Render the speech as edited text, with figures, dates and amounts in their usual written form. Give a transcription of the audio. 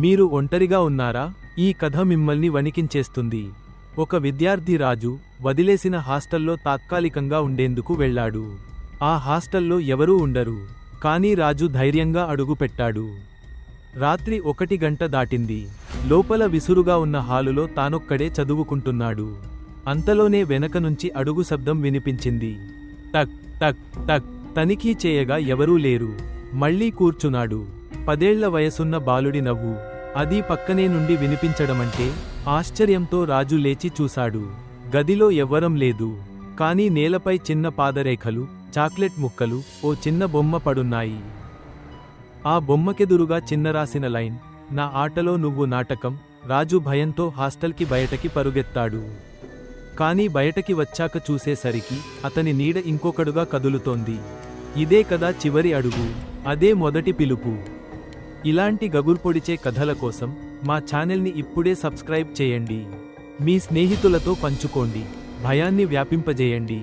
మీరు ఒంటరిగా ఉన్నారా? ఈ కథ మిమ్మల్ని వణికించేస్తుంది. ఒక విద్యార్థి రాజు వదిలేసిన హాస్టల్లో తాత్కాలికంగా ఉండేందుకు వెళ్ళాడు. ఆ హాస్టల్లో ఎవరూ ఉండరు. కానీ రాజు ధైర్యంగా అడుగుపెట్టాడు. రాత్రి 1 గంట దాటింది. లోపల విసురుగా ఉన్న హాలులో తానొక్కడే చదువుకుంటున్నాడు. అంతలోనే వెనక నుంచి అడుగు శబ్దం వినిపించింది. టక్ టక్ టక్. తనిఖీ చేయగా ఎవరూ లేరు. మళ్ళీ కూర్చున్నాడు. 10 ఏళ్ల వయసున్న బాలుడి నవ్వు అది పక్కనే నుండి వినిపించడమంటే ఆశ్చర్యంతో రాజు లేచి చూశాడు. గదిలో ఎవ్వరం లేదు. కానీ నేలపై చిన్న పాదరేఖలు, చాక్లెట్ ముక్కలు, ఓ చిన్న బొమ్మ పడున్నాయి. ఆ బొమ్మకెదురుగా చిన్న రాసిన లైన్, నా ఆటలో నువ్వు నాటకం. రాజు భయంతో హాస్టల్కి బయటకి పరుగెత్తాడు. కానీ బయటకి వచ్చాక చూసేసరికి అతని నీడ ఇంకొకడుగా కదులుతోంది. ఇదే కదా చివరి అడుగు. అదే మొదటి పిలుపు. ఇలాంటి గగుర్పొడిచే కథల కోసం మా ఛానల్ని ఇప్పుడే సబ్స్క్రైబ్ చేయండి. మీ స్నేహితులతో పంచుకోండి. భయాన్ని వ్యాపింపజేయండి.